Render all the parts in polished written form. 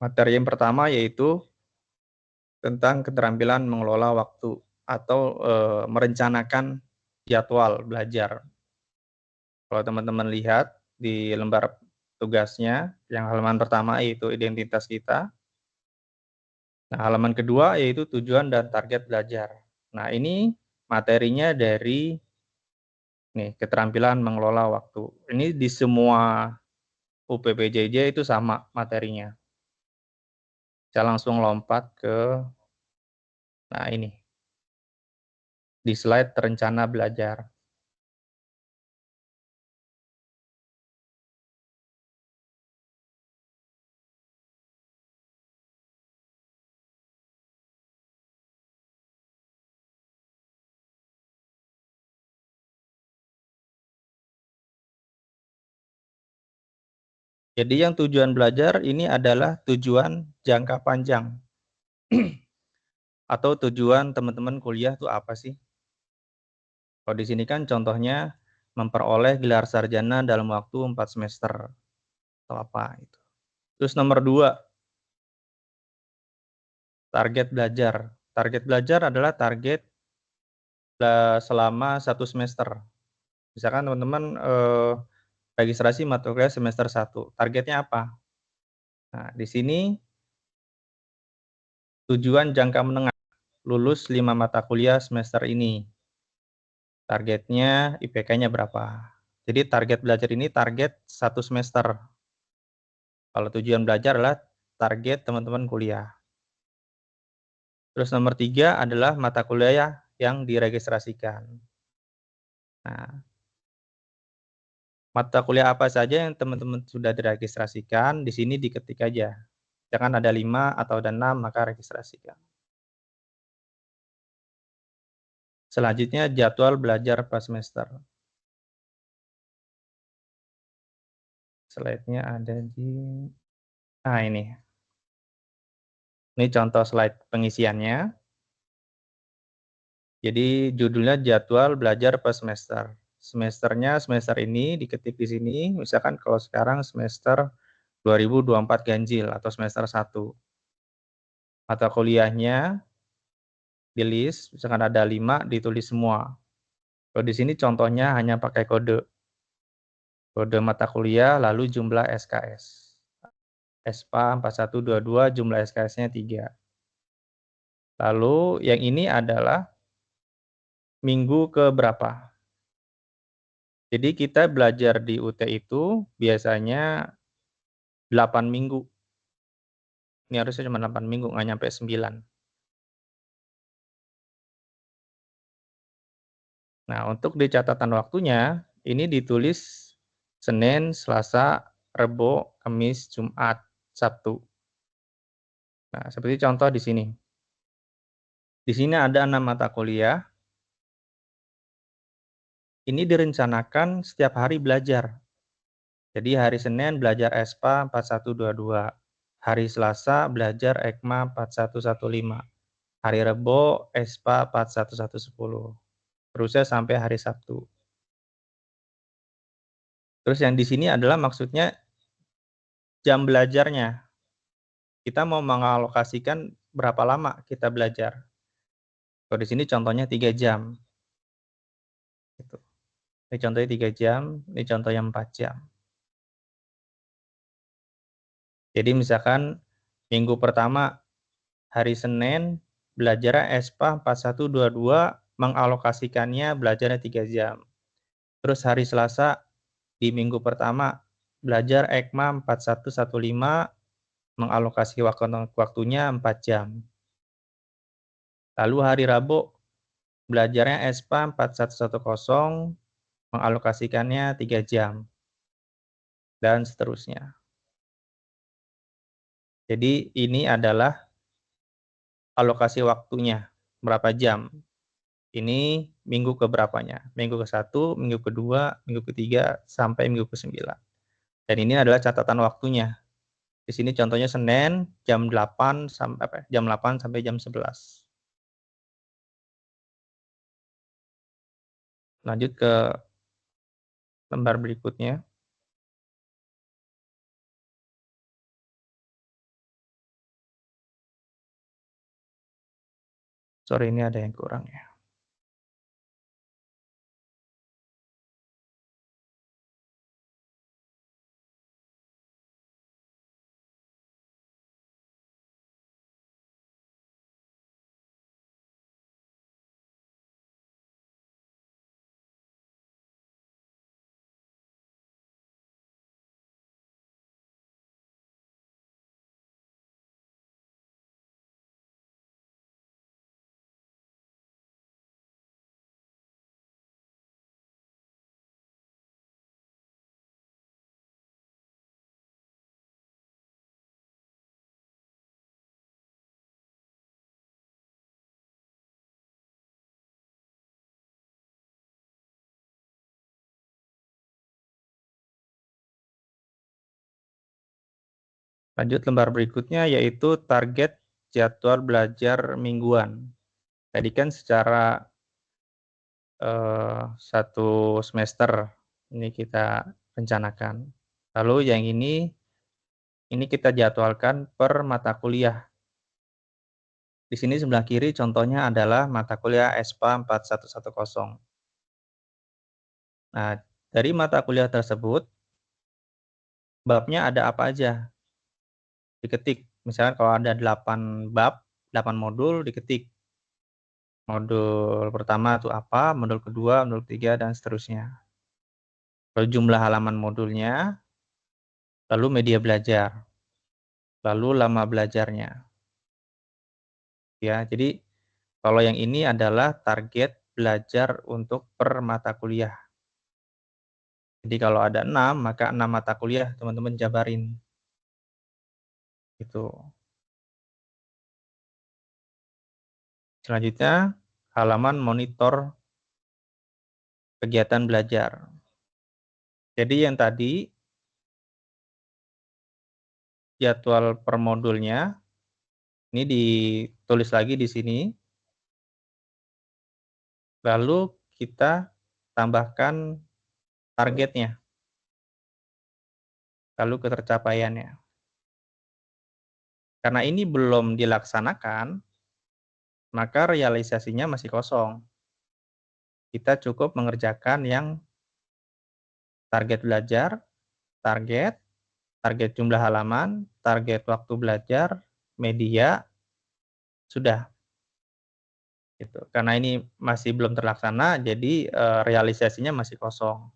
Materi yang pertama yaitu tentang keterampilan mengelola waktu atau merencanakan jadwal belajar. Kalau teman-teman lihat di lembar tugasnya, yang halaman pertama yaitu identitas kita. Nah, halaman kedua yaitu tujuan dan target belajar. Nah, ini materinya dari nih, keterampilan mengelola waktu. Ini di semua UPPJJ itu sama materinya. Saya langsung lompat ke, nah ini, di slide rencana belajar. Jadi yang tujuan belajar ini adalah tujuan jangka panjang. Atau tujuan teman-teman kuliah itu apa sih? Kalau di sini kan contohnya memperoleh gelar sarjana dalam waktu 4 semester. Atau apa itu. Terus nomor 2, target belajar. Target belajar adalah target selama 1 semester. Misalkan teman-teman registrasi mata kuliah semester 1. Targetnya apa? Nah, di sini tujuan jangka menengah, lulus 5 mata kuliah semester ini. Targetnya IPK-nya berapa? Jadi target belajar ini target 1 semester. Kalau tujuan belajar adalah target teman-teman kuliah. Terus nomor 3 adalah mata kuliah yang diregistrasikan. Nah, mata kuliah apa saja yang teman-teman sudah diregistrasikan, di sini diketik aja. Jangan ada 5 atau ada 6, maka registrasikan. Selanjutnya jadwal belajar per semester. Slide-nya ada di, nah ini. Ini contoh slide pengisiannya. Jadi judulnya jadwal belajar per semester. Semesternya semester ini diketik di sini, misalkan kalau sekarang semester 2024 ganjil atau semester 1. Mata kuliahnya di list, misalkan ada 5 ditulis semua. Kalau di sini contohnya hanya pakai kode. Kode mata kuliah lalu jumlah SKS. SPA 4122 jumlah SKS-nya 3. Lalu yang ini adalah minggu ke berapa. Jadi kita belajar di UT itu biasanya 8 minggu. Ini harusnya cuma 8 minggu, nggak nyampe 9. Nah, untuk di catatan waktunya, ini ditulis Senin, Selasa, Rebo, Kamis, Jumat, Sabtu. Nah, seperti contoh di sini. Di sini ada 6 mata kuliah. Ini direncanakan setiap hari belajar. Jadi hari Senin belajar ESPA 4122. Hari Selasa belajar EKMA 4115. Hari Rebo ESPA 41110. Terusnya sampai hari Sabtu. Terus yang di sini adalah maksudnya jam belajarnya. Kita mau mengalokasikan berapa lama kita belajar. Kalau di sini contohnya 3 jam. Gitu. Ini contohnya 3 jam, ini contohnya 4 jam. Jadi misalkan minggu pertama hari Senin belajarnya ESPA 4122, mengalokasikannya belajarnya 3 jam. Terus hari Selasa di minggu pertama belajar EKMA 4115, mengalokasi waktunya 4 jam. Lalu hari Rabu belajarnya ESPA 4110, mengalokasikannya 3 jam. Dan seterusnya. Jadi ini adalah alokasi waktunya, berapa jam. Ini minggu keberapanya, minggu ke-1, minggu ke-2, minggu ke-3, sampai minggu ke-9. Dan ini adalah catatan waktunya. Di sini contohnya Senin jam 8 sampai jam 11. Lanjut ke lembar berikutnya. Sorry, ini ada yang kurang ya. Lanjut lembar berikutnya yaitu target jadwal belajar mingguan. Tadi kan secara 1 semester ini kita rencanakan. Lalu yang ini kita jadwalkan per mata kuliah. Di sini sebelah kiri contohnya adalah mata kuliah ESPA 4110. Nah, dari mata kuliah tersebut, babnya ada apa aja? Diketik. Misalkan kalau ada 8 bab, 8 modul, diketik. Modul pertama itu apa, modul kedua, modul ketiga, dan seterusnya. Lalu jumlah halaman modulnya, lalu media belajar, lalu lama belajarnya. Ya, jadi kalau yang ini adalah target belajar untuk per mata kuliah. Jadi kalau ada 6, maka 6 mata kuliah teman-teman jabarin. Gitu. Selanjutnya, halaman monitor kegiatan belajar. Jadi yang tadi jadwal per modulnya ini ditulis lagi di sini. Lalu kita tambahkan targetnya, lalu ketercapaiannya. Karena ini belum dilaksanakan, maka realisasinya masih kosong. Kita cukup mengerjakan yang target belajar, target jumlah halaman, target waktu belajar, media, sudah. Gitu. Karena ini masih belum terlaksana, jadi realisasinya masih kosong.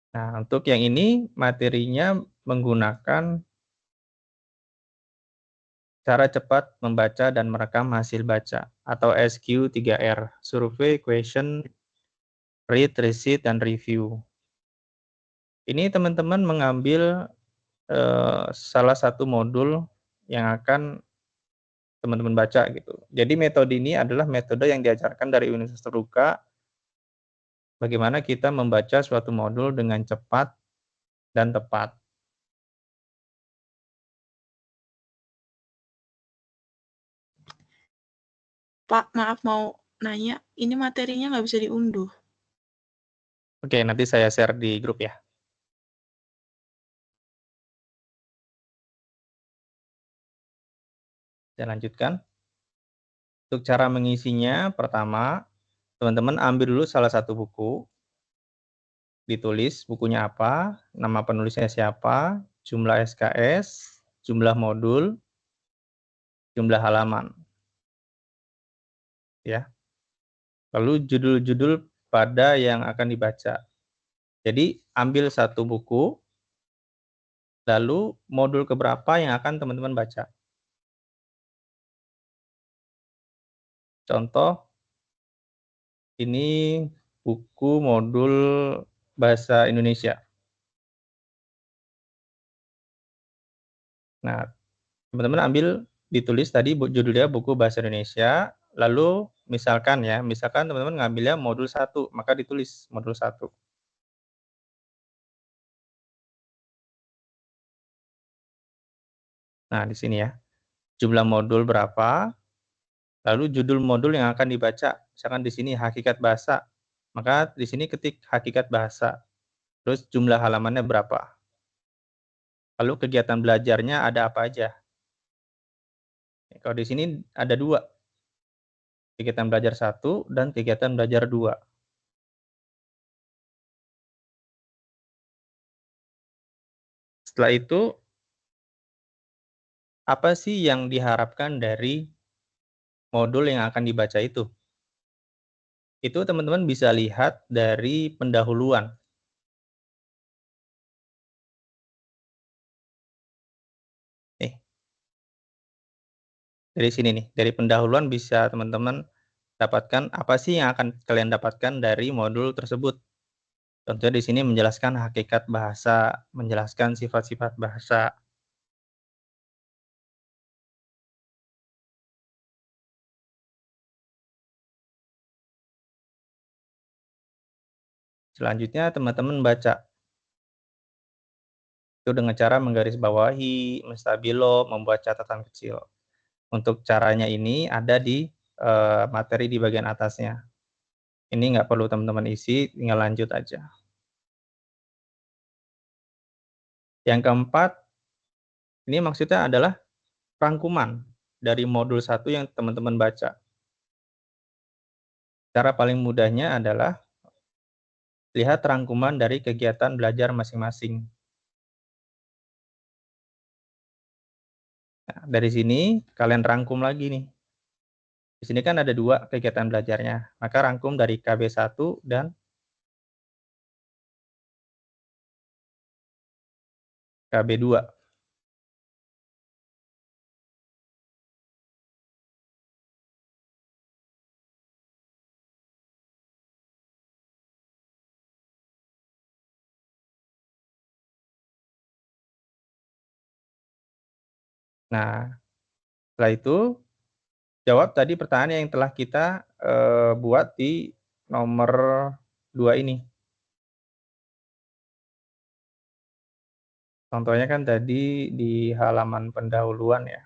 Nah, untuk yang ini materinya menggunakan cara cepat membaca dan merekam hasil baca atau SQ3R, Survey, Question, Read, Recite, dan Review. Ini teman-teman mengambil salah satu modul yang akan teman-teman baca gitu. Jadi metode ini adalah metode yang diajarkan dari Universitas Terbuka, bagaimana kita membaca suatu modul dengan cepat dan tepat. Pak, maaf mau nanya, ini materinya nggak bisa diunduh. Oke, nanti saya share di grup ya. Saya lanjutkan. Untuk cara mengisinya, pertama, teman-teman ambil dulu salah satu buku, ditulis bukunya apa, nama penulisnya siapa, jumlah SKS, jumlah modul, jumlah halaman. Ya. Lalu judul-judul pada yang akan dibaca. Jadi ambil satu buku, lalu modul keberapa yang akan teman-teman baca. Contoh, ini buku modul Bahasa Indonesia. Nah, teman-teman ambil, ditulis tadi judulnya buku Bahasa Indonesia, lalu misalkan teman-teman ngambilnya modul 1, maka ditulis modul 1. Nah, di sini ya, jumlah modul berapa, lalu judul modul yang akan dibaca. Misalkan di sini hakikat bahasa, maka di sini ketik hakikat bahasa. Terus jumlah halamannya berapa. Lalu kegiatan belajarnya ada apa aja. Kalau di sini ada 2, kegiatan belajar 1 dan kegiatan belajar 2. Setelah itu, apa sih yang diharapkan dari modul yang akan dibaca itu? Itu teman-teman bisa lihat dari pendahuluan. Nih, dari sini nih, dari pendahuluan bisa teman-teman dapatkan apa sih yang akan kalian dapatkan dari modul tersebut. Contohnya di sini menjelaskan hakikat bahasa, menjelaskan sifat-sifat bahasa. Selanjutnya teman-teman baca. Itu dengan cara menggarisbawahi, menstabilo, membuat catatan kecil. Untuk caranya ini ada di materi di bagian atasnya. Ini nggak perlu teman-teman isi, tinggal lanjut aja. Yang keempat, ini maksudnya adalah rangkuman dari modul 1 yang teman-teman baca. Cara paling mudahnya adalah lihat rangkuman dari kegiatan belajar masing-masing. Nah, dari sini kalian rangkum lagi nih. Di sini kan ada 2 kegiatan belajarnya, maka rangkum dari KB1 dan KB2. Nah, setelah itu jawab tadi pertanyaan yang telah kita buat di nomor 2 ini. Contohnya kan tadi di halaman pendahuluan ya.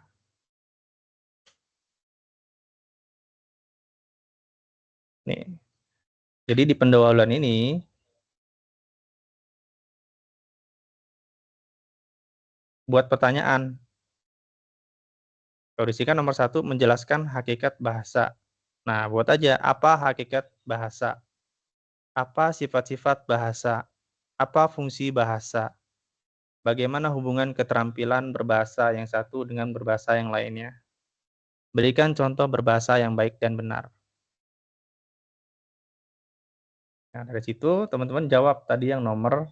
Nih. Jadi di pendahuluan ini buat pertanyaan. Kalau di sini kan nomor 1 menjelaskan hakikat bahasa. Nah, buat aja apa hakikat bahasa? Apa sifat-sifat bahasa? Apa fungsi bahasa? Bagaimana hubungan keterampilan berbahasa yang satu dengan berbahasa yang lainnya? Berikan contoh berbahasa yang baik dan benar. Nah, dari situ teman-teman jawab tadi yang nomor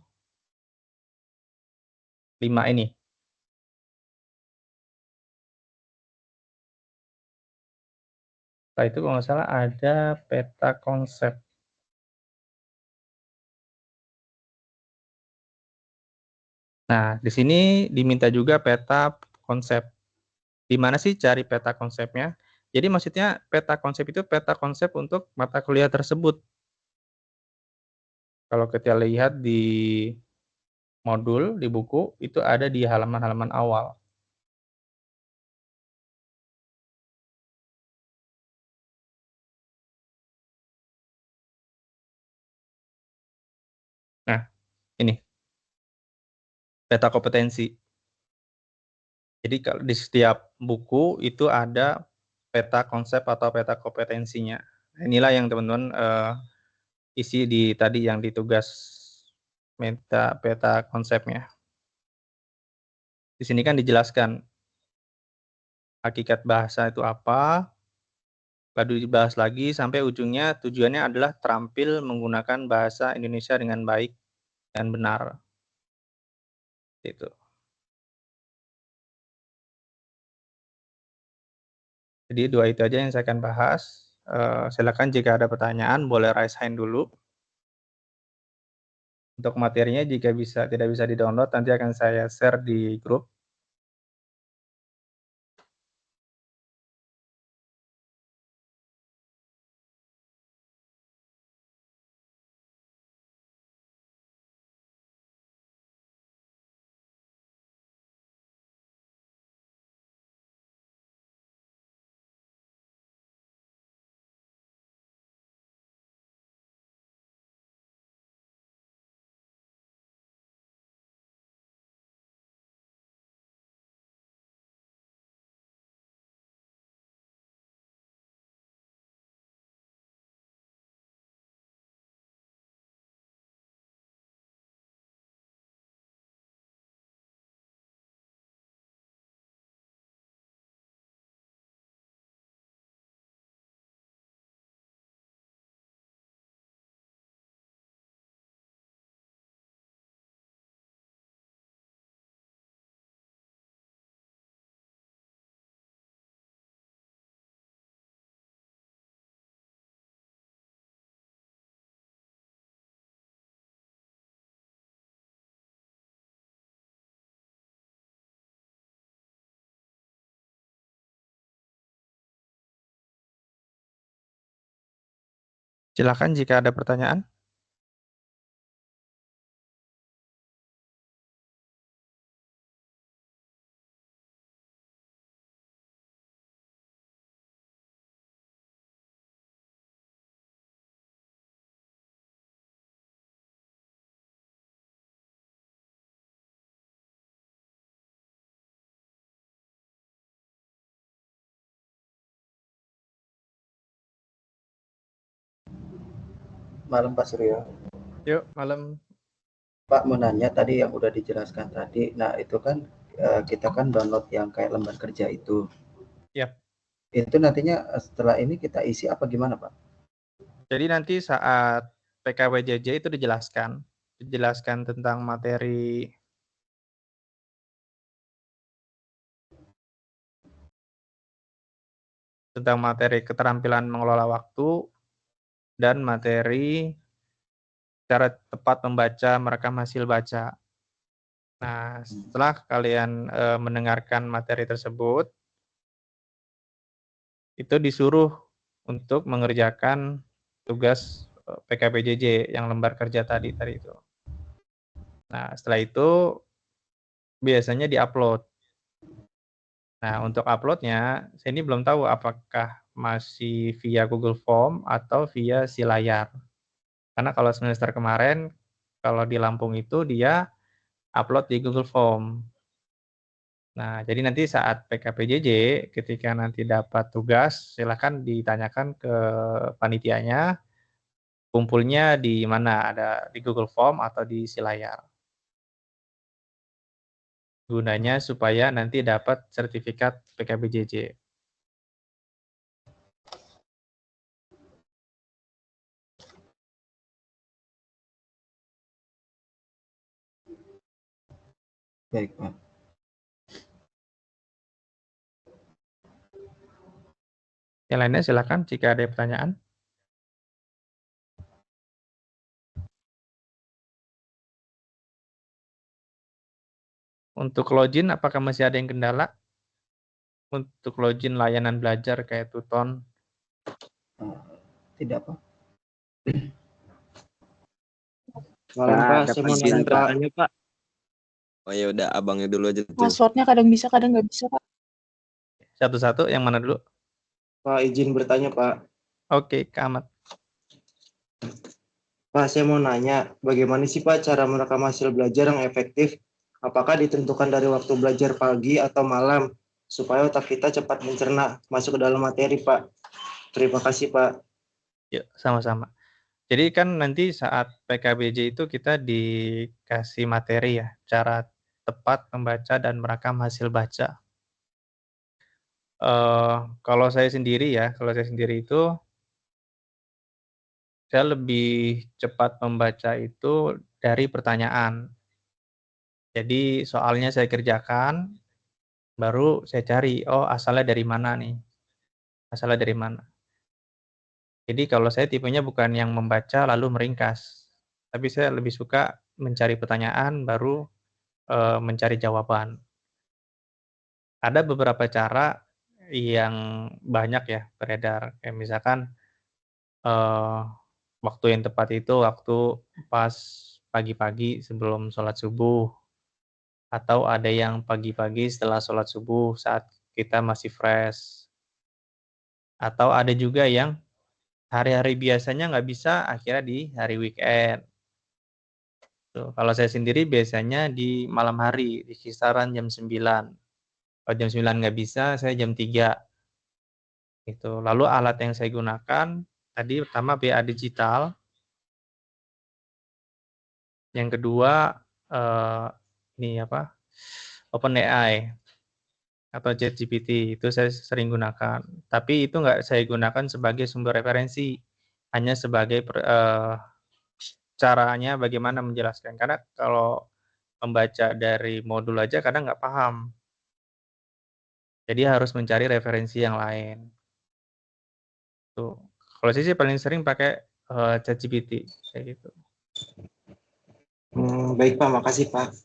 5 ini. Setelah itu kalau nggak salah ada peta konsep. Nah, di sini diminta juga peta konsep. Di mana sih cari peta konsepnya? Jadi maksudnya peta konsep itu peta konsep untuk mata kuliah tersebut. Kalau kita lihat di modul, di buku, itu ada di halaman-halaman awal. Nah, ini peta kompetensi. Jadi kalau di setiap buku itu ada peta konsep atau peta kompetensinya. Inilah yang teman-teman isi di tadi yang di tugas peta konsepnya. Di sini kan dijelaskan hakikat bahasa itu apa, lalu dibahas lagi sampai ujungnya tujuannya adalah terampil menggunakan bahasa Indonesia dengan baik dan benar. Itu. Jadi 2 itu aja yang saya akan bahas. Silakan jika ada pertanyaan boleh raise hand dulu. Untuk materinya jika tidak bisa di-download nanti akan saya share di grup. Silakan jika ada pertanyaan. Malam Pak Suryo. Yuk, malam. Pak mau nanya tadi yang udah dijelaskan tadi. Nah itu kan kita kan download yang kayak lembar kerja itu. Yap. Itu nantinya setelah ini kita isi apa gimana Pak? Jadi nanti saat PKWJJ itu dijelaskan tentang materi keterampilan mengelola waktu dan materi cara tepat membaca, merekam hasil baca. Nah, setelah kalian mendengarkan materi tersebut, itu disuruh untuk mengerjakan tugas PKPJJ yang lembar kerja tadi itu. Nah, setelah itu biasanya diupload. Nah, untuk uploadnya, saya ini belum tahu apakah masih via Google Form atau via si layar. Karena kalau semester kemarin, kalau di Lampung itu dia upload di Google Form. Nah, jadi nanti saat PKPJJ, ketika nanti dapat tugas, silakan ditanyakan ke panitianya, kumpulnya di mana, ada di Google Form atau di si layar. Gunanya supaya nanti dapat sertifikat PKPJJ. Baik Pak. Yang lainnya silakan jika ada pertanyaan. Untuk login, apakah masih ada yang kendala? Untuk login layanan belajar kayak Tuton. Tidak Pak. Malam Pak, Ada saya mau izin tanya Pak. Oh ya udah, abangnya dulu aja tuh. Passwordnya kadang bisa, kadang nggak bisa, Pak. Satu-satu, yang mana dulu? Pak, izin bertanya Pak. Oke, Kak Ahmad. Pak, saya mau nanya, bagaimana sih Pak cara merekam hasil belajar yang efektif? Apakah ditentukan dari waktu belajar pagi atau malam, supaya otak kita cepat mencerna masuk ke dalam materi Pak? Terima kasih Pak. Yuk, sama-sama. Jadi kan nanti saat PKBJ itu kita dikasih materi ya, cara tepat membaca dan merekam hasil baca. Kalau saya sendiri itu saya lebih cepat membaca itu dari pertanyaan. Jadi soalnya saya kerjakan, baru saya cari, oh asalnya dari mana nih? Asalnya dari mana? Jadi kalau saya tipenya bukan yang membaca lalu meringkas, tapi saya lebih suka mencari pertanyaan baru mencari jawaban. Ada beberapa cara yang banyak ya beredar, kayak misalkan waktu yang tepat itu waktu pas pagi-pagi sebelum sholat subuh, atau ada yang pagi-pagi setelah sholat subuh saat kita masih fresh, atau ada juga yang hari-hari biasanya nggak bisa, akhirnya di hari weekend. Tuh, kalau saya sendiri biasanya di malam hari, di kisaran jam 9. Kalau jam 9 nggak bisa, saya jam 3. Gitu. Lalu alat yang saya gunakan, tadi pertama BA Digital, yang kedua ini apa, OpenAI atau ChatGPT, itu saya sering gunakan. Tapi itu nggak saya gunakan sebagai sumber referensi, hanya sebagai caranya bagaimana menjelaskan. Karena kalau membaca dari modul aja kadang nggak paham. Jadi harus mencari referensi yang lain. Tuh. Kalau saya sih paling sering pakai ChatGPT kayak gitu. Baik Pak, makasih Pak.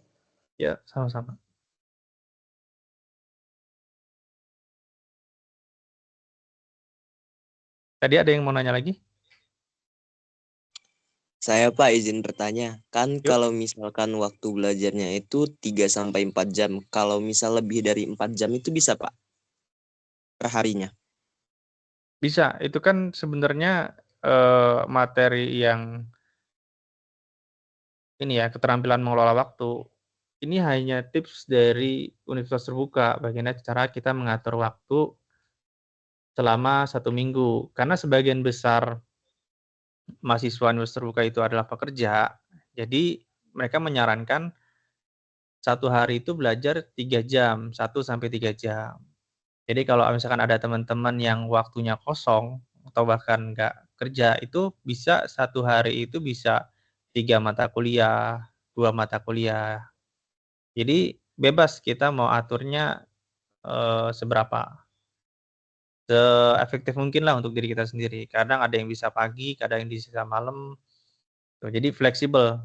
Ya, sama-sama. Tadi ada yang mau nanya lagi? Saya Pak izin bertanya. Kan Yuk. kalau misalkan waktu belajarnya itu 3 sampai 4 jam. Kalau misal lebih dari 4 jam itu bisa Pak? Per harinya. Bisa, itu kan sebenarnya materi yang ini ya, keterampilan mengelola waktu. Ini hanya tips dari Universitas Terbuka, bagaimana cara kita mengatur waktu selama 1 minggu. Karena sebagian besar mahasiswa Universitas Terbuka itu adalah pekerja, jadi mereka menyarankan 1 hari itu belajar 3 jam, 1 sampai 3 jam. Jadi kalau misalkan ada teman-teman yang waktunya kosong atau bahkan nggak kerja, itu bisa 1 hari itu bisa 3 mata kuliah, 2 mata kuliah. Jadi bebas kita mau aturnya, seberapa, seefektif mungkin lah untuk diri kita sendiri. Kadang ada yang bisa pagi, kadang yang bisa malam, tuh jadi fleksibel.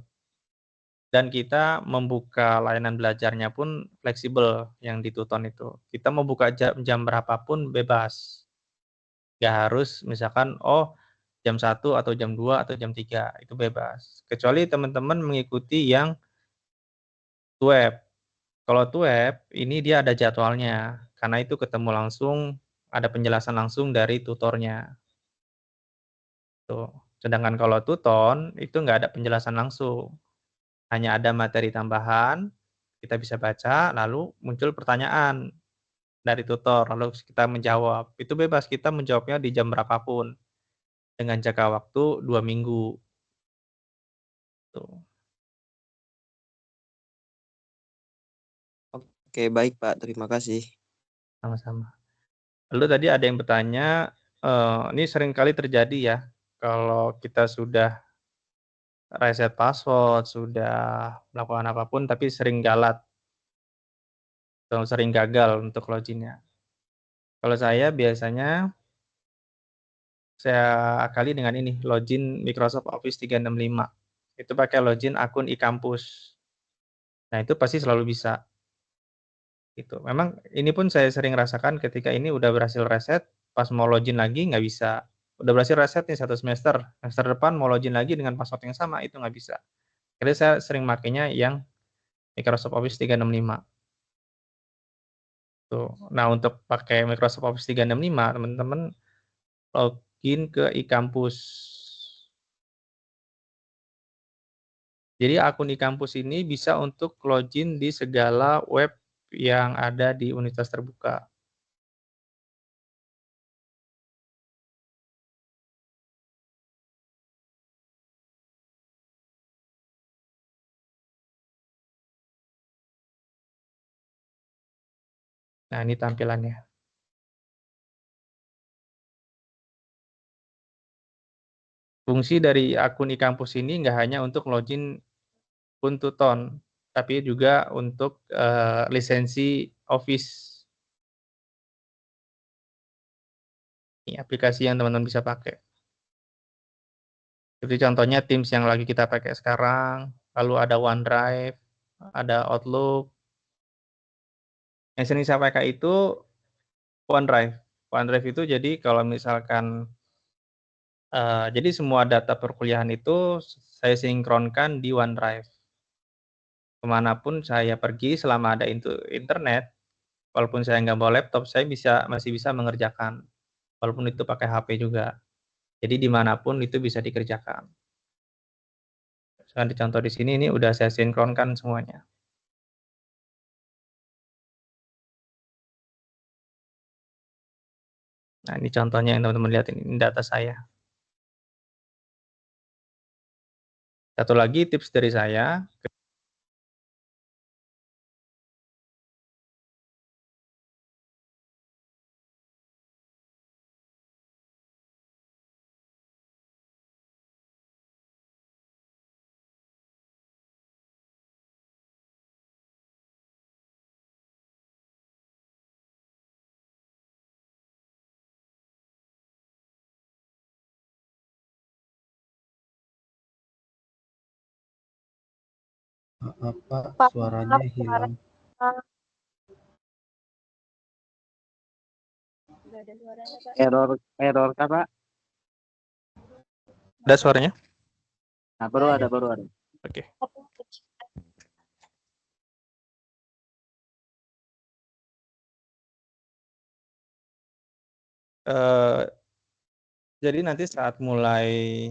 Dan kita membuka layanan belajarnya pun fleksibel yang di Tuton itu. Kita mau buka jam berapapun bebas. Nggak harus misalkan, oh jam 1 atau jam 2 atau jam 3 itu bebas. Kecuali teman-teman mengikuti yang web. Kalau web, ini dia ada jadwalnya. Karena itu ketemu langsung, ada penjelasan langsung dari tutornya. Tuh. Sedangkan kalau Tuton, itu nggak ada penjelasan langsung. Hanya ada materi tambahan, kita bisa baca, lalu muncul pertanyaan dari tutor, lalu kita menjawab. Itu bebas, kita menjawabnya di jam berapapun, dengan jangka waktu 2 minggu. Tuh. Oke, baik Pak. Terima kasih. Sama-sama. Lalu tadi ada yang bertanya, ini sering kali terjadi ya, kalau kita sudah reset password, sudah melakukan apapun, tapi sering galat, atau sering gagal untuk login-nya. Kalau saya biasanya, saya akali dengan ini, login Microsoft Office 365. Itu pakai login akun eKampus. Nah, itu pasti selalu bisa. Gitu. Memang ini pun saya sering rasakan ketika ini udah berhasil reset, pas mau login lagi nggak bisa. Udah berhasil reset nih 1 semester, semester depan mau login lagi dengan password yang sama, itu nggak bisa. Jadi saya sering makainya yang Microsoft Office 365. Tuh. Nah, untuk pakai Microsoft Office 365, teman-teman login ke eKampus. Jadi akun eKampus ini bisa untuk login di segala web yang ada di Universitas Terbuka. Nah, ini tampilannya. Fungsi dari akun eKampus ini nggak hanya untuk login Puntuton, tapi juga untuk lisensi Office. Ini aplikasi yang teman-teman bisa pakai. Seperti contohnya Teams yang lagi kita pakai sekarang, lalu ada OneDrive, ada Outlook. Yang sering saya pakai itu OneDrive. OneDrive itu jadi kalau misalkan jadi semua data perkuliahan itu saya sinkronkan di OneDrive. Kemanapun saya pergi selama ada internet, walaupun saya nggak bawa laptop, saya masih bisa mengerjakan. Walaupun itu pakai HP juga. Jadi dimanapun itu bisa dikerjakan. Misalkan dicontoh di sini, ini udah saya sinkronkan semuanya. Nah, ini contohnya yang teman-teman lihat ini data saya. Satu lagi tips dari saya, Pak, suaranya hilang. Error kah Pak? ada suaranya? Nah, baru ada. Oke. Jadi nanti saat mulai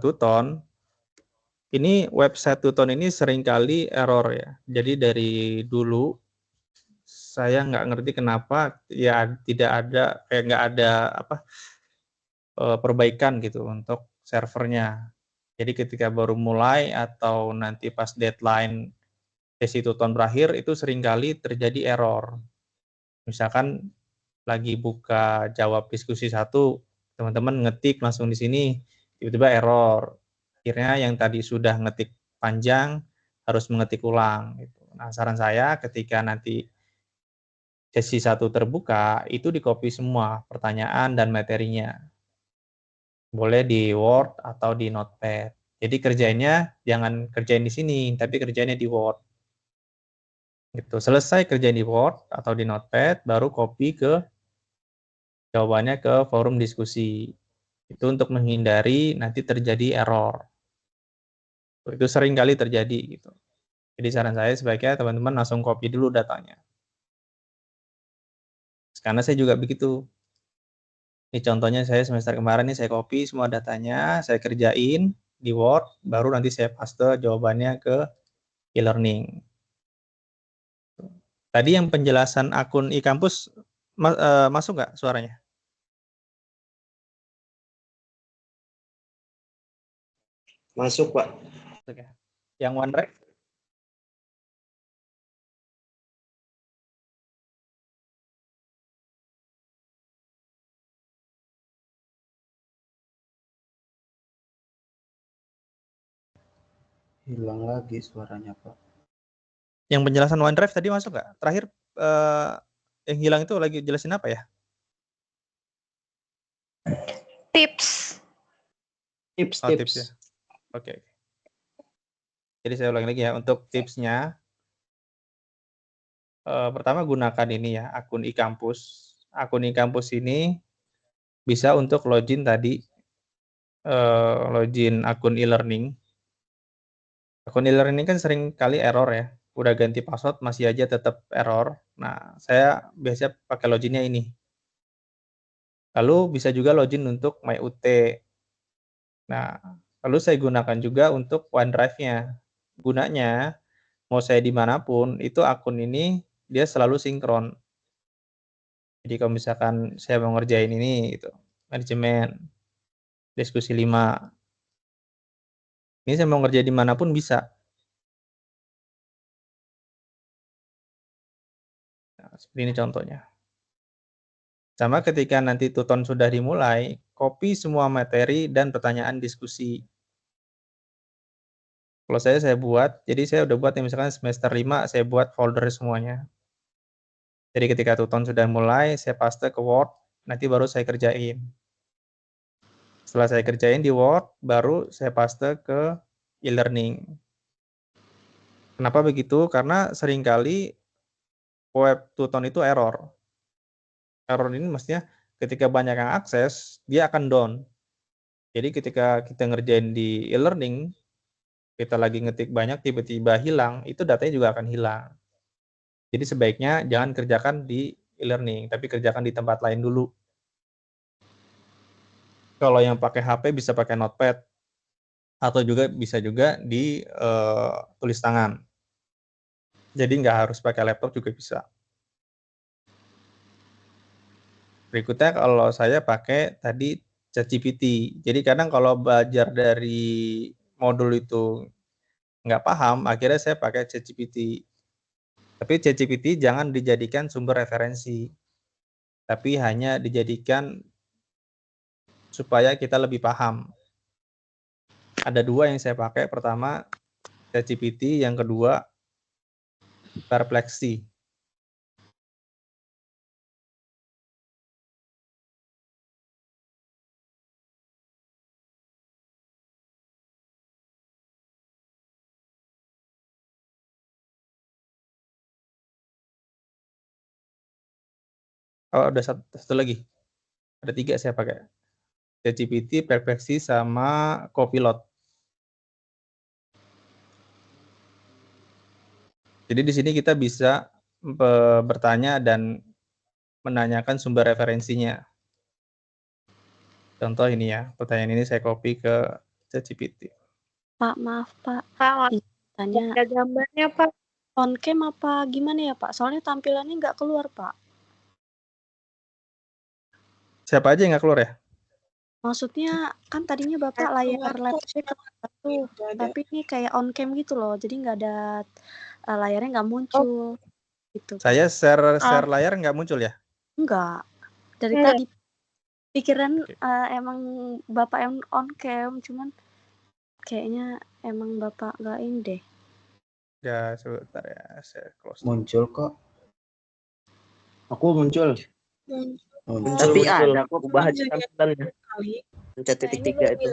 Tuton, ini website Tuton ini seringkali error ya. Jadi dari dulu saya nggak ngerti kenapa ya tidak ada nggak ada perbaikan gitu untuk servernya. Jadi ketika baru mulai atau nanti pas deadline sesi Tuton berakhir itu seringkali terjadi error. Misalkan lagi buka jawab diskusi 1, teman-teman ngetik langsung di sini, tiba-tiba error. Akhirnya yang tadi sudah ngetik panjang harus mengetik ulang. Gitu. Nah, saran saya ketika nanti sesi 1 terbuka, itu di-copy semua pertanyaan dan materinya. Boleh di Word atau di Notepad. Jadi kerjainnya jangan kerjain di sini, tapi kerjainnya di Word. Gitu. Selesai kerjain di Word atau di Notepad, baru copy ke jawabannya ke forum diskusi. Itu untuk menghindari nanti terjadi error. Itu sering kali terjadi gitu. Jadi saran saya sebaiknya teman-teman langsung copy dulu datanya. Karena saya juga begitu. Ini contohnya saya semester kemarin nih saya copy semua datanya, saya kerjain di Word, baru nanti saya paste jawabannya ke e-learning. Tadi yang penjelasan akun e-kampus masuk nggak suaranya? Masuk, Pak. Oke. Yang OneDrive? Hilang lagi suaranya, Pak. Yang penjelasan OneDrive tadi masuk nggak? Terakhir yang hilang itu lagi jelasin apa ya? Tips. Tips ya. Oke. Jadi saya ulangi lagi ya. Untuk tipsnya, pertama gunakan ini ya, akun e-kampus. Akun e-kampus ini bisa untuk login tadi, login akun e-learning. Akun e-learning kan sering kali error ya. Udah ganti password masih aja tetap error. Nah, saya biasanya pakai loginnya ini. Lalu bisa juga login untuk MyUT. Nah, lalu saya gunakan juga untuk OneDrive-nya. Gunanya, mau saya dimanapun, itu akun ini dia selalu sinkron. Jadi kalau misalkan saya mau ngerjain ini, gitu, manajemen, diskusi 5, ini saya mau ngerjain dimanapun bisa. Nah, seperti ini contohnya. Sama ketika nanti Tuton sudah dimulai, copy semua materi dan pertanyaan diskusi. Kalau saya buat, jadi saya udah buat misalkan semester 5, saya buat folder semuanya. Jadi ketika Tuton sudah mulai, saya paste ke Word, nanti baru saya kerjain. Setelah saya kerjain di Word, baru saya paste ke e-learning. Kenapa begitu? Karena seringkali web Tuton itu error. Error ini maksudnya ketika banyak yang akses, dia akan down. Jadi ketika kita ngerjain di e-learning, kita lagi ngetik banyak, tiba-tiba hilang, itu datanya juga akan hilang. Jadi sebaiknya jangan kerjakan di e-learning, tapi kerjakan di tempat lain dulu. Kalau yang pakai HP bisa pakai Notepad, atau juga bisa juga di tulis tangan. Jadi nggak harus pakai laptop juga bisa. Berikutnya kalau saya pakai tadi ChatGPT. Jadi kadang kalau belajar dari modul itu nggak paham, akhirnya saya pakai ChatGPT. Tapi ChatGPT jangan dijadikan sumber referensi, tapi hanya dijadikan supaya kita lebih paham. Ada 2 yang saya pakai, pertama ChatGPT, yang kedua Perplexity. Oh, ada satu lagi. Ada 3 saya pakai. ChatGPT, Perplexity, sama Copilot. Jadi di sini kita bisa bertanya dan menanyakan sumber referensinya. Contoh ini ya, pertanyaan ini saya copy ke ChatGPT. Pak, maaf Pak, Pak, tanya ada gambarnya Pak. on cam apa gimana ya Pak? Soalnya tampilannya nggak keluar Pak. Siapa aja yang nggak keluar ya? Maksudnya kan tadinya Bapak layar laptopnya keluar tuh, tapi ini kayak on cam gitu loh, jadi nggak ada layarnya nggak muncul. Gitu. Saya share layar nggak muncul ya? Enggak. Dari Enggak. tadi pikiran emang Bapak yang on cam, cuman kayaknya emang Bapak nggak ini deh. Ya sebentar ya, saya close. Muncul kok. Aku muncul. Muncul. Tapi Muncul. ada kok Ubah aja tampilannya. Pencet titik 3 itu.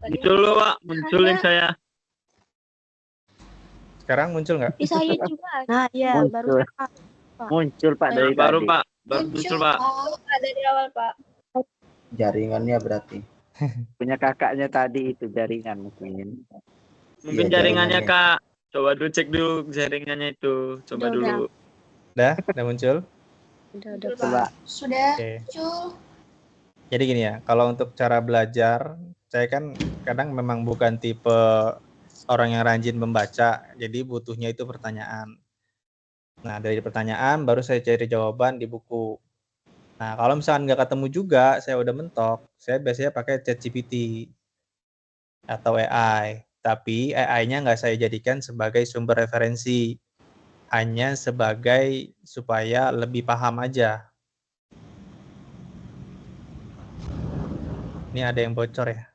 Muncul loh, Pak. Munculin saya. Sekarang muncul nggak? Saya juga Nah, iya Muncul. baru Pak. Muncul, Pak, dari baru tadi. Pak. Baru muncul, Pak. ada di awal Pak. Jaringannya berarti. Punya kakaknya tadi itu jaringan mungkin. Mungkin Iya, jaringannya jaringannya. Kak. Coba dulu cek dulu jaringannya itu. Coba Udah, dulu. Udah muncul? Udah Coba. Sudah. Oke. Jadi gini ya, kalau untuk cara belajar, saya kan kadang memang bukan tipe orang yang rajin membaca, jadi butuhnya itu pertanyaan. Nah, dari pertanyaan baru saya cari jawaban di buku. Nah, kalau misalkan nggak ketemu juga, saya udah mentok, saya biasanya pakai ChatGPT atau AI. Tapi AI-nya nggak saya jadikan sebagai sumber referensi, hanya sebagai supaya lebih paham aja. Ini ada yang bocor ya.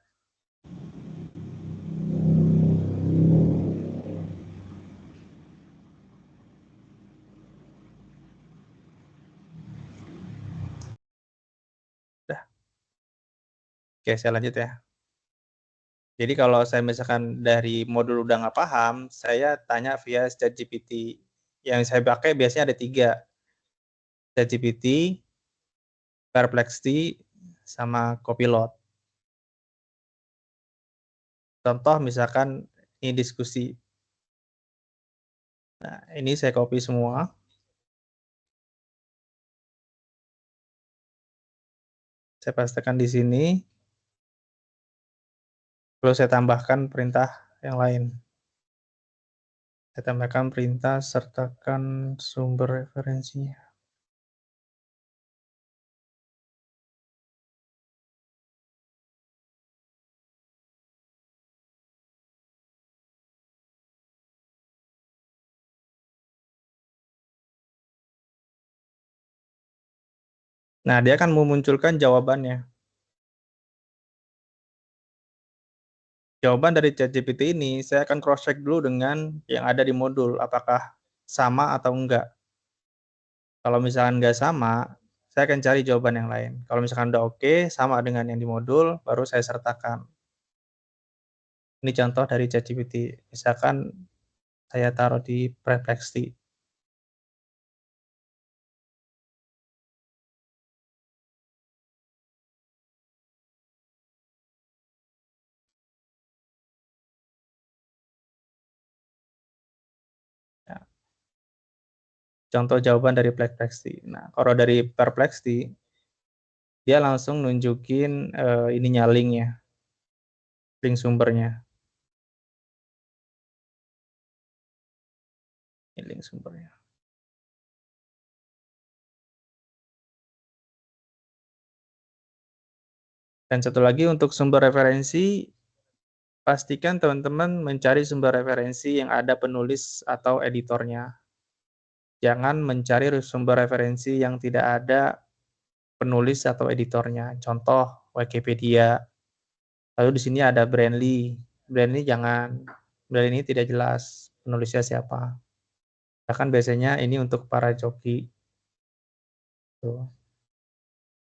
Oke, saya lanjut ya. Jadi kalau saya misalkan dari modul udah nggak paham, saya tanya via ChatGPT. Yang saya pakai biasanya ada 3. ChatGPT, Perplexity, sama Copilot. Contoh misalkan ini diskusi. Nah, ini saya copy semua. Saya pastekan di sini. Lalu saya tambahkan perintah yang lain. Saya tambahkan perintah sertakan sumber referensinya. Nah, dia akan memunculkan jawabannya. Jawaban dari ChatGPT ini saya akan cross check dulu dengan yang ada di modul, apakah sama atau enggak. Kalau misalkan enggak sama, saya akan cari jawaban yang lain. Kalau misalkan udah oke, sama dengan yang di modul, baru saya sertakan. Ini contoh dari ChatGPT. Misalkan saya taruh di Perplexity. Contoh jawaban dari Perplexity. Nah, kalau dari Perplexity, dia langsung nunjukin ininya linknya, link sumbernya. Ini link sumbernya. Dan satu lagi untuk sumber referensi, pastikan teman-teman mencari sumber referensi yang ada penulis atau editornya. Jangan mencari sumber referensi yang tidak ada penulis atau editornya. Contoh Wikipedia. Lalu di sini ada Brandly. Brandly jangan. Brandly ini tidak jelas penulisnya siapa. Bahkan biasanya ini untuk para joki. Tuh.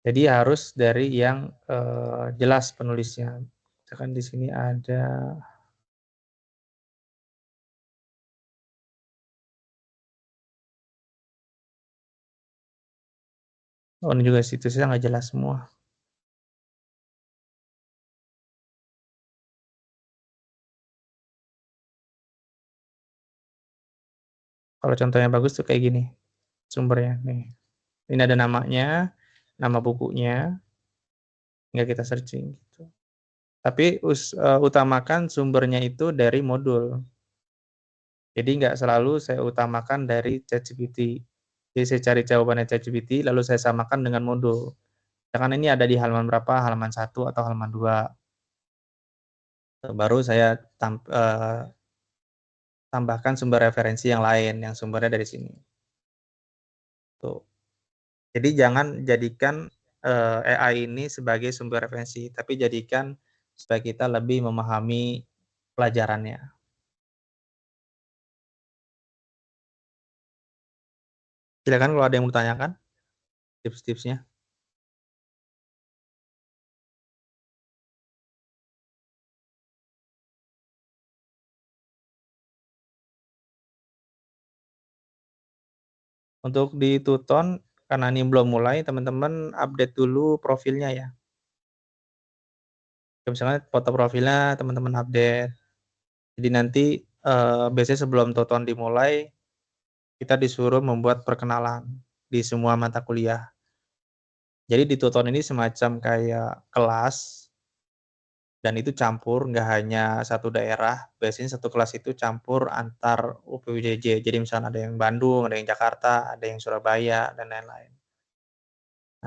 Jadi harus dari yang jelas penulisnya. Misalkan di sini ada ini juga situsnya nggak jelas semua. Kalau contohnya bagus tuh kayak gini sumbernya nih. Ini ada namanya, nama bukunya, tinggal kita searching gitu. Tapi utamakan sumbernya itu dari modul. Jadi nggak selalu saya utamakan dari ChatGPT. Jadi saya cari jawabannya ChatGPT, lalu saya samakan dengan modul. Misalkan ini ada di halaman berapa, halaman 1 atau halaman 2. Baru saya tambahkan sumber referensi yang lain, yang sumbernya dari sini. Tuh. Jadi jangan jadikan AI ini sebagai sumber referensi, tapi jadikan supaya kita lebih memahami pelajarannya. Silakan kalau ada yang mau tanyakan tips-tipsnya. Untuk di Tuton, karena ini belum mulai, teman-teman update dulu profilnya ya. Misalnya foto profilnya teman-teman update. Jadi nanti biasanya sebelum Tuton dimulai, kita disuruh membuat perkenalan di semua mata kuliah. Jadi di Tuton ini semacam kayak kelas, dan itu campur, nggak hanya satu daerah, biasanya satu kelas itu campur antar UPWJJ. Jadi misalnya ada yang Bandung, ada yang Jakarta, ada yang Surabaya, dan lain-lain.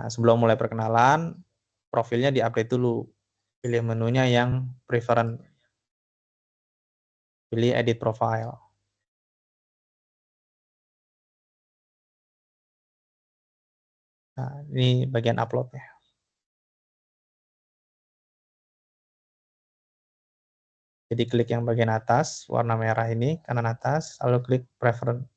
Nah, sebelum mulai perkenalan, profilnya di-update dulu. Pilih menunya yang preference. Pilih edit profile. Nah, ini bagian upload ya. Jadi klik yang bagian atas, warna merah ini, kanan atas, lalu klik preference.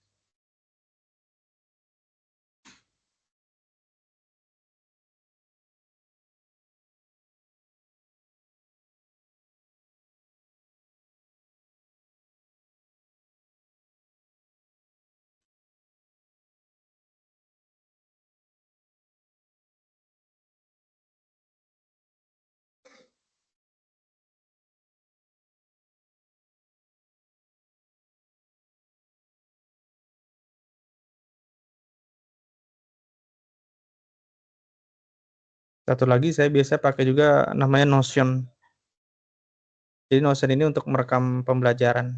Satu lagi saya biasa pakai juga namanya Notion. Jadi Notion ini untuk merekam pembelajaran.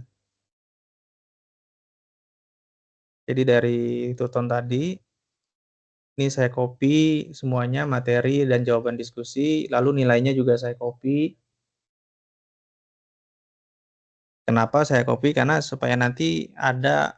Jadi dari Tuton tadi, ini saya copy semuanya, materi dan jawaban diskusi, lalu nilainya juga saya copy. Kenapa saya copy? Karena supaya nanti ada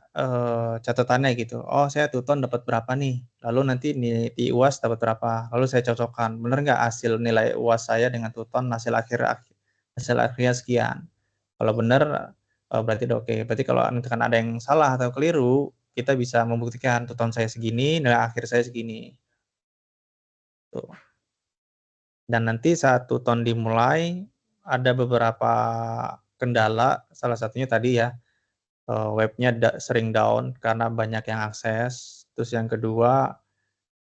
catatannya gitu. Oh, saya Tuton dapat berapa nih? Lalu nanti di UAS dapat berapa? Lalu saya cocokkan. Benar nggak hasil nilai UAS saya dengan Tuton hasil akhirnya sekian. Kalau benar berarti udah oke. Berarti kalau misalkan ada yang salah atau keliru, kita bisa membuktikan Tuton saya segini, nilai akhir saya segini. Tuh. Dan nanti saat Tuton dimulai, ada beberapa kendala, salah satunya tadi ya, webnya sering down karena banyak yang akses. Terus yang kedua,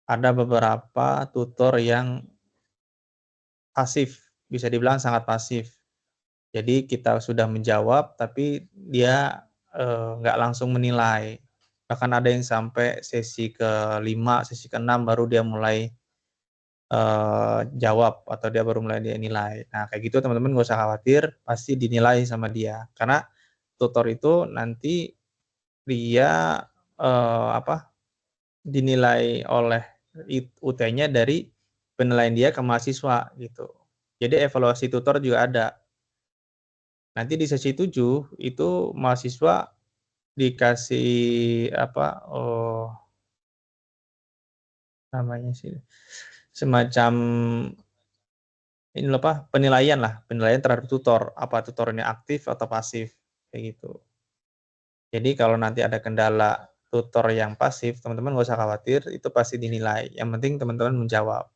ada beberapa tutor yang pasif, bisa dibilang sangat pasif. Jadi kita sudah menjawab, tapi dia nggak langsung menilai. Bahkan ada yang sampai sesi ke-5, sesi ke-6 baru dia mulai jawab atau dia baru mulai dia nilai. Nah, kayak gitu teman-teman nggak usah khawatir, pasti dinilai sama dia. Karena tutor itu nanti dia dinilai oleh UT-nya dari penilaian dia ke mahasiswa gitu. Jadi evaluasi tutor juga ada. Nanti di sesi 7 itu mahasiswa dikasih namanya sih semacam ini penilaian terhadap tutor, apa tutornya aktif atau pasif kayak gitu. Jadi kalau nanti ada kendala tutor yang pasif, teman-teman nggak usah khawatir, itu pasti dinilai. Yang penting teman-teman menjawab.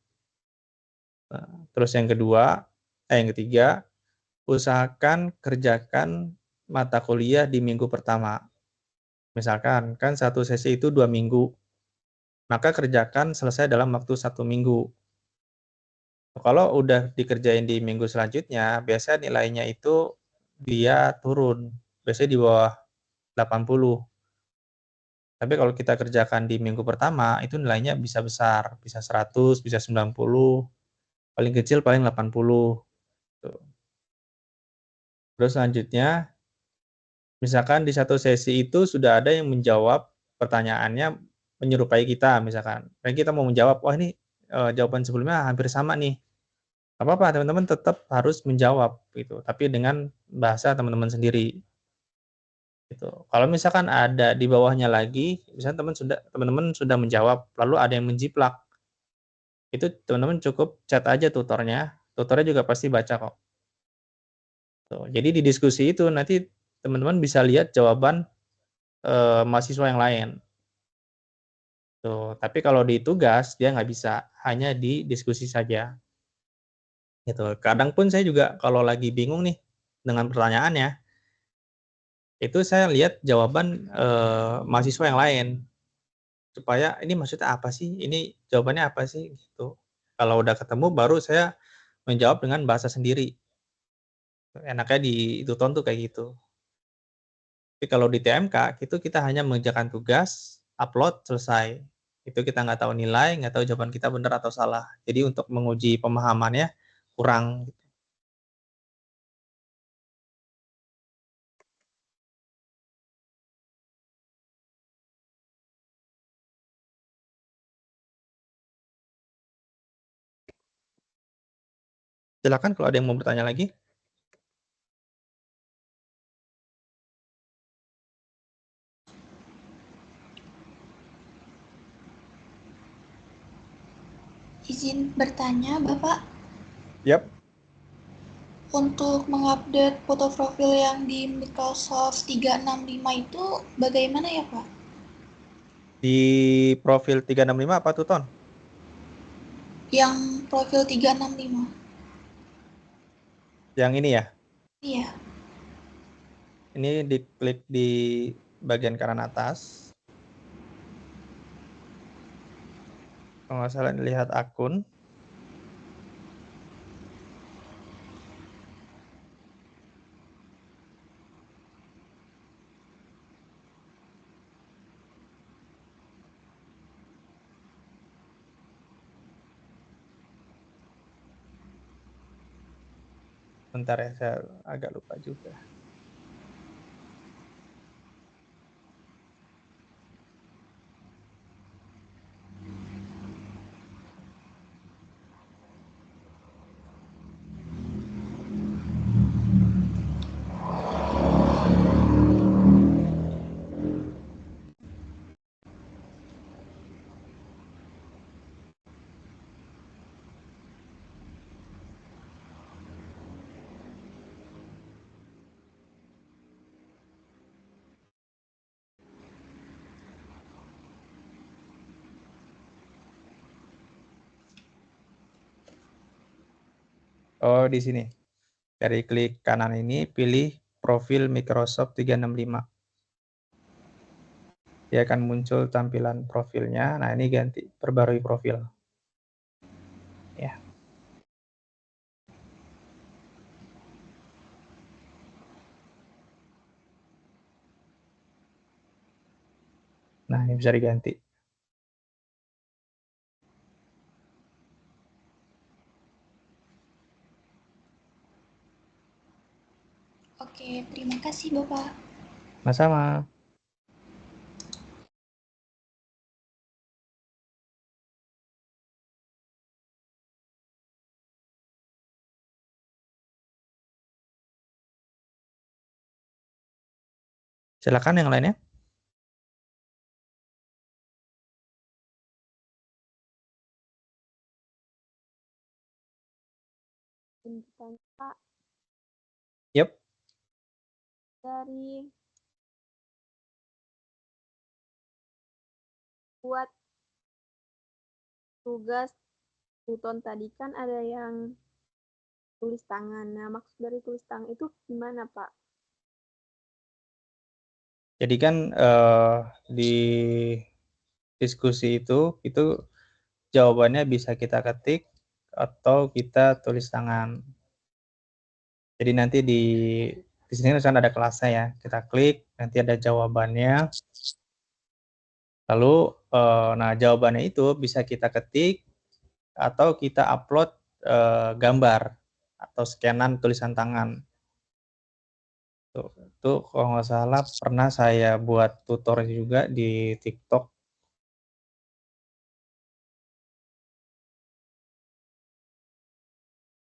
Nah, terus yang ketiga, usahakan kerjakan mata kuliah di minggu pertama. Misalkan kan satu sesi itu 2 minggu, maka kerjakan selesai dalam waktu 1 minggu. Kalau udah dikerjain di minggu selanjutnya, biasanya nilainya itu dia turun, biasanya di bawah 80. Tapi kalau kita kerjakan di minggu pertama, itu nilainya bisa besar, bisa 100, bisa 90, paling kecil paling 80. Tuh. Terus selanjutnya, misalkan di satu sesi itu sudah ada yang menjawab pertanyaannya menyerupai kita, misalkan. Dan kita mau menjawab, wah ini jawaban sebelumnya hampir sama nih. Nggak apa-apa, teman-teman tetap harus menjawab gitu, tapi dengan bahasa teman-teman sendiri. Gitu. Kalau misalkan ada di bawahnya lagi, misalnya teman-teman sudah menjawab, lalu ada yang menjiplak, itu teman-teman cukup chat aja tutornya juga pasti baca kok. Tuh, jadi di diskusi itu nanti teman-teman bisa lihat jawaban mahasiswa yang lain. Tuh, tapi kalau di tugas dia nggak bisa, hanya di diskusi saja. Gitu. Kadang pun saya juga kalau lagi bingung nih dengan pertanyaannya, itu saya lihat jawaban mahasiswa yang lain. Supaya ini maksudnya apa sih? Ini jawabannya apa sih? Gitu. Kalau udah ketemu baru saya menjawab dengan bahasa sendiri. Enaknya di Tuton tuh kayak gitu. Tapi kalau di TMK itu kita hanya mengerjakan tugas, upload, selesai. Itu kita nggak tahu nilai, nggak tahu jawaban kita benar atau salah. Jadi untuk menguji pemahamannya kurang. Silakan kalau ada yang mau bertanya lagi. Izin bertanya, Bapak. Yap. Untuk mengupdate foto profil yang di Microsoft 365 itu bagaimana ya, Pak? Di profil 365 apa tuh, Ton? Yang profil 365. Yang ini ya? Iya. Ini diklik di bagian kanan atas. Kalau nggak salah lihat akun. Bentar ya, saya agak lupa juga. Oh, di sini. Dari klik kanan ini, pilih profil Microsoft 365. Dia akan muncul tampilan profilnya. Nah, ini ganti, perbarui profil. Ya. Nah, ini bisa diganti. Oke, terima kasih, Bapak. Sama-sama. Silakan yang lainnya. Pak, Yep. dari buat tugas Tuton tadi kan ada yang tulis tangan. Nah, maksud dari tulis tangan itu gimana, Pak? Jadi kan di diskusi itu jawabannya bisa kita ketik atau kita tulis tangan. Jadi nanti di sini kan ada kelasnya ya. Kita klik, nanti ada jawabannya. Lalu, nah jawabannya itu bisa kita ketik atau kita upload gambar atau scanan tulisan tangan. Tuh kalau nggak salah pernah saya buat tutor juga di TikTok.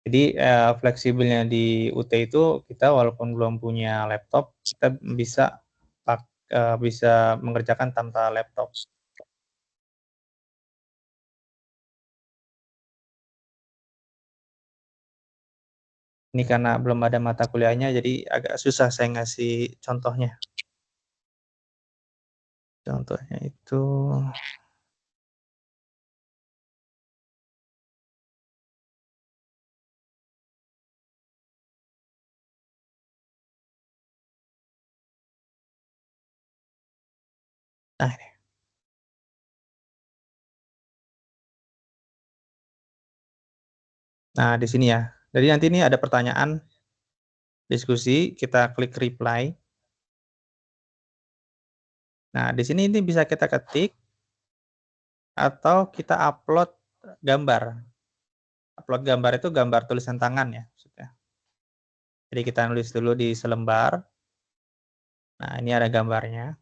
Jadi fleksibelnya di UT itu kita walaupun belum punya laptop, kita bisa bisa mengerjakan tanpa laptop. Ini karena belum ada mata kuliahnya, jadi agak susah saya ngasih contohnya. Contohnya itu nah ini. Nah, di sini ya. Jadi nanti ini ada pertanyaan diskusi, kita klik reply. Nah, di sini ini bisa kita ketik atau kita upload gambar. Upload gambar itu gambar tulisan tangan ya maksudnya. Jadi kita nulis dulu di selembar. Nah, ini ada gambarnya.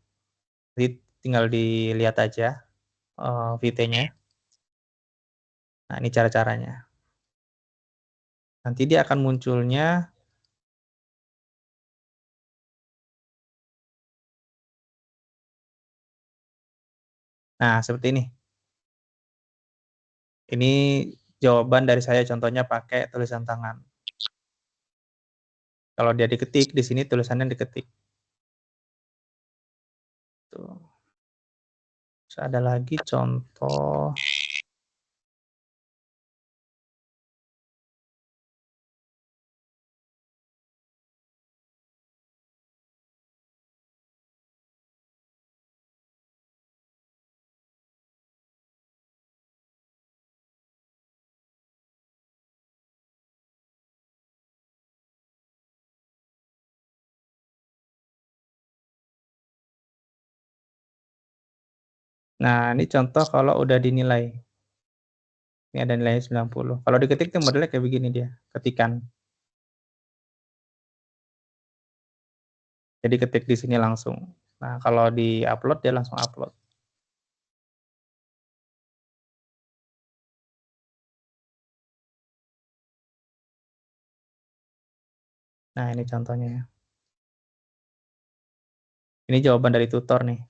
Jadi tinggal dilihat aja VT-nya. Nah, ini cara-caranya. Nanti dia akan munculnya nah, seperti ini. Ini jawaban dari saya contohnya pakai tulisan tangan. Kalau dia diketik, di sini tulisannya diketik. Tuh. Terus ada lagi contoh. Nah, ini contoh kalau udah dinilai. Ini ada nilainya 90. Kalau diketik tuh modelnya kayak begini dia, ketikan. Jadi ketik di sini langsung. Nah, kalau di-upload dia langsung upload. Nah, ini contohnya ya. Ini jawaban dari tutor nih.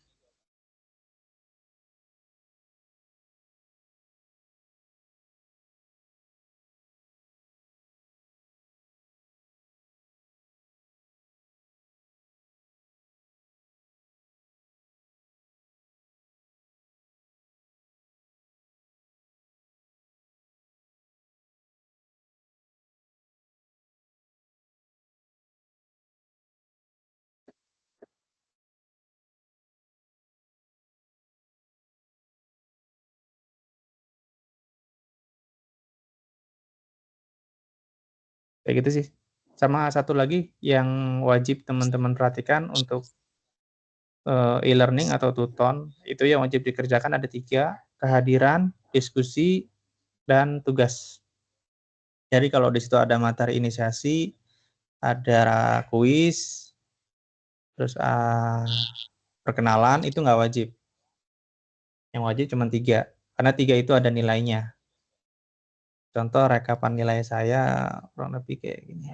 Kayak gitu sih. Sama satu lagi yang wajib teman-teman perhatikan untuk e-learning atau tuton, itu yang wajib dikerjakan ada 3, kehadiran, diskusi, dan tugas. Jadi kalau di situ ada materi inisiasi, ada kuis, terus perkenalan, itu nggak wajib. Yang wajib cuma 3, karena 3 itu ada nilainya. Contoh rekapan nilai saya kurang lebih kayak gini.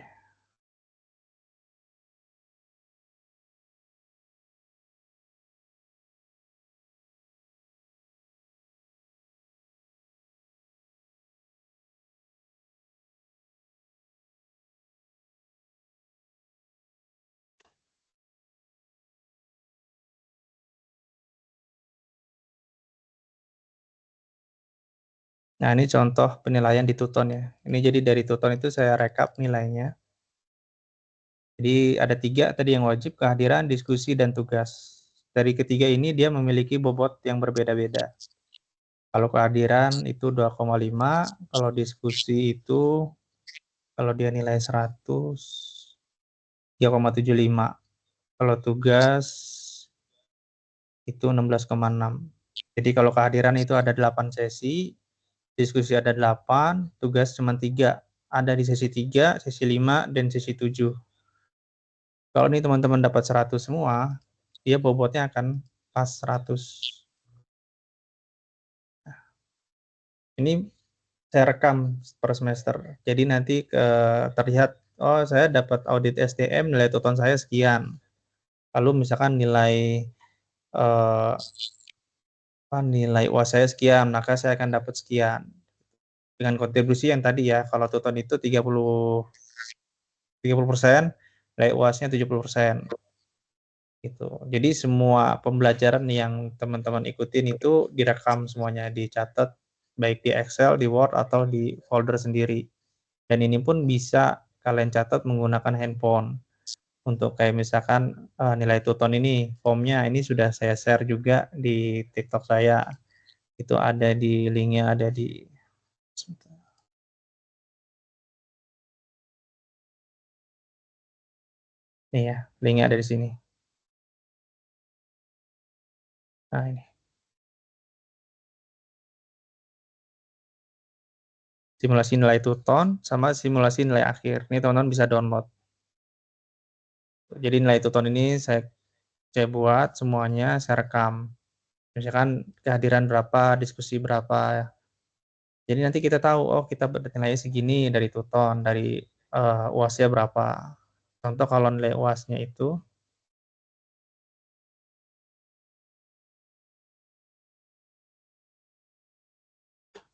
Nah, ini contoh penilaian di Tuton ya. Ini jadi dari Tuton itu saya rekap nilainya. Jadi ada 3 tadi yang wajib, kehadiran, diskusi, dan tugas. Dari ketiga ini dia memiliki bobot yang berbeda-beda. Kalau kehadiran itu 2,5, kalau diskusi itu kalau dia nilai 100, 3,75. Kalau tugas itu 16,6. Jadi kalau kehadiran itu ada 8 sesi, diskusi ada 8, tugas cuma 3. Ada di sesi 3, sesi 5, dan sesi 7. Kalau nih teman-teman dapat 100 semua, dia bobotnya akan pas 100. Nah, ini saya rekam per semester. Jadi nanti terlihat, oh saya dapat audit SDM, nilai tuton saya sekian. Lalu misalkan nilai nilai UAS saya sekian, maka saya akan dapat sekian. Dengan kontribusi yang tadi ya, kalau tuton itu 30%, nilai UAS-nya 70%. Gitu. Jadi semua pembelajaran yang teman-teman ikutin itu direkam semuanya, dicatat baik di Excel, di Word, atau di folder sendiri. Dan ini pun bisa kalian catat menggunakan handphone. Untuk kayak misalkan nilai tuton ini, formnya ini sudah saya share juga di TikTok saya. Itu ada di linknya, ada di nih ya, linknya ada di sini. Nah ini. Simulasi nilai tuton sama simulasi nilai akhir. Ini teman-teman bisa download. Jadi nilai tuton ini saya buat semuanya, saya rekam. Misalkan kehadiran berapa, diskusi berapa. Jadi nanti kita tahu, oh kita nilainya segini dari tuton, dari UAS-nya berapa. Contoh kalau nilai UAS-nya itu,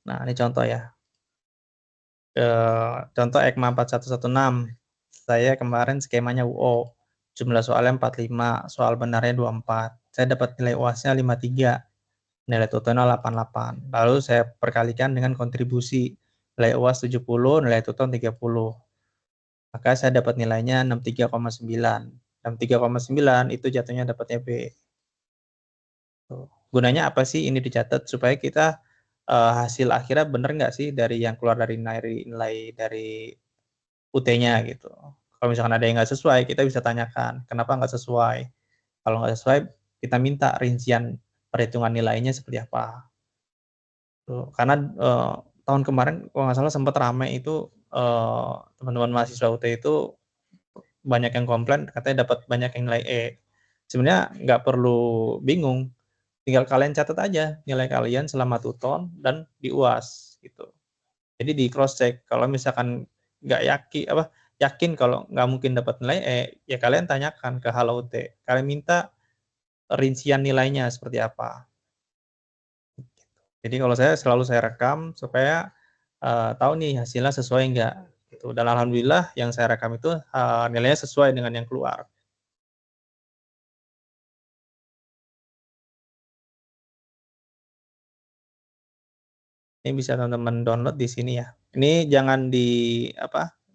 nah ini contoh ya. Contoh EKMA 4116. Saya kemarin skemanya UO. Jumlah soalnya 45, soal benarnya 24. Saya dapat nilai UAS-nya 53. Nilai tutonnya 88. Lalu saya perkalikan dengan kontribusi. Nilai UAS 70, nilai tuton 30. Maka saya dapat nilainya 63,9. 63,9 itu jatuhnya dapatnya B. Gunanya apa sih ini dicatat? Supaya kita hasil akhirnya benar nggak sih dari yang keluar dari nilai dari UT-nya gitu. Kalau misalkan ada yang nggak sesuai, kita bisa tanyakan kenapa nggak sesuai. Kalau nggak sesuai, kita minta rincian perhitungan nilainya seperti apa. Tuh, karena tahun kemarin kalau nggak salah sempat ramai itu teman-teman mahasiswa UT itu banyak yang komplain katanya dapat banyak yang nilai E. Sebenarnya nggak perlu bingung, tinggal kalian catat aja nilai kalian selama tuton dan di UAS gitu. Jadi di cross check kalau misalkan nggak yakin kalau nggak mungkin dapat nilai E, ya kalian tanyakan ke Halo UT. Kalian minta rincian nilainya seperti apa. Jadi kalau saya selalu saya rekam supaya tahu nih hasilnya sesuai enggak gitu. Dan alhamdulillah yang saya rekam itu nilainya sesuai dengan yang keluar. Ini bisa teman-teman download di sini ya. Ini jangan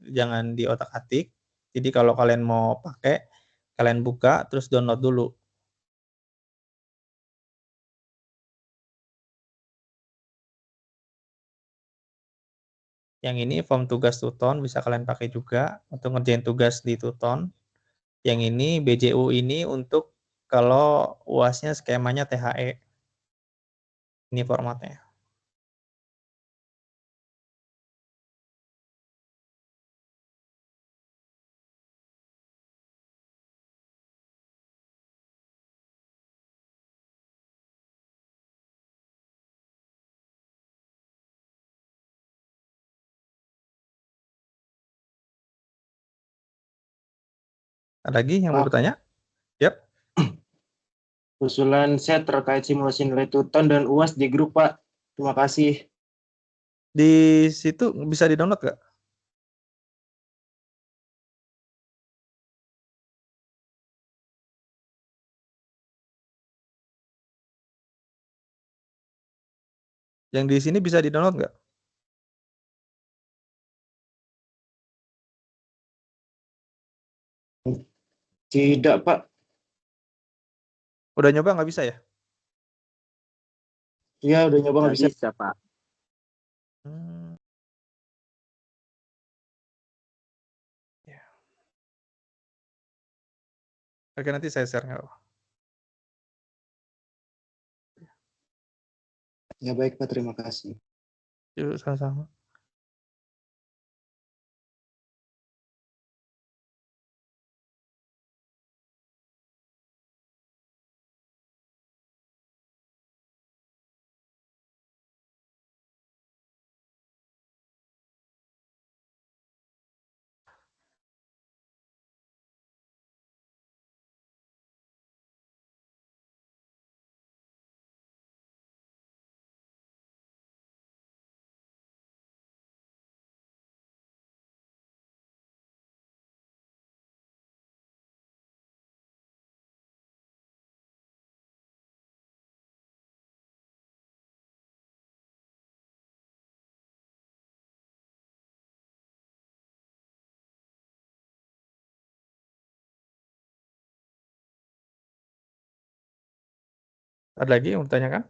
jangan di otak-atik. Jadi kalau kalian mau pakai, kalian buka terus download dulu. Yang ini form tugas tuton bisa kalian pakai juga untuk ngerjain tugas di tuton. Yang ini BJU ini untuk kalau UAS-nya skemanya THE. Ini formatnya. Ada lagi yang mau bertanya? Yap. Usulan saya terkait simulasi nilai tuton dan UAS di grup, Pak. Terima kasih. Di situ bisa di-download nggak? Yang di sini bisa di-download nggak? Tidak, Pak. Udah nyoba nggak bisa ya? Iya, udah nyoba nggak bisa. Bisa, Pak. Ya. Oke, nanti saya share. Ya baik Pak, terima kasih. Yuk, sama-sama. Ada lagi yang mau ditanyakan?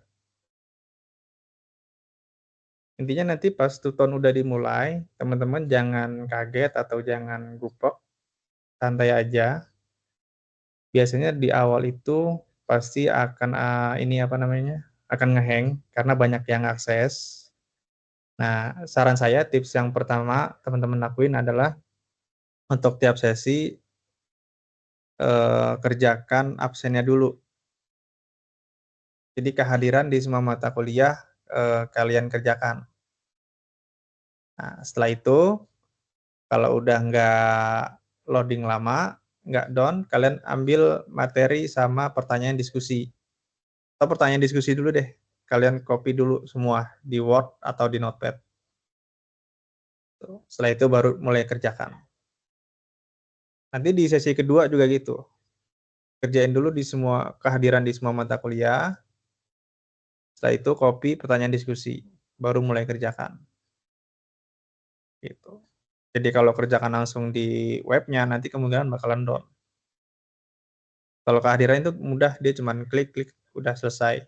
Intinya nanti pas tuton udah dimulai, teman-teman jangan kaget atau jangan gupek, santai aja. Biasanya di awal itu pasti akan akan nge-hang karena banyak yang akses. Nah, saran saya tips yang pertama teman-teman lakuin adalah untuk tiap sesi kerjakan absennya dulu. Jadi kehadiran di semua mata kuliah kalian kerjakan. Nah, setelah itu kalau udah nggak loading lama, nggak down, kalian ambil materi sama pertanyaan diskusi. Atau pertanyaan diskusi dulu deh. Kalian copy dulu semua di Word atau di Notepad. Setelah itu baru mulai kerjakan. Nanti di sesi kedua juga gitu. Kerjain dulu kehadiran di semua mata kuliah. Setelah itu copy pertanyaan diskusi, baru mulai kerjakan. Gitu. Jadi kalau kerjakan langsung di webnya, nanti kemungkinan bakalan down. Kalau kehadiran itu mudah, dia cuma klik-klik, udah selesai.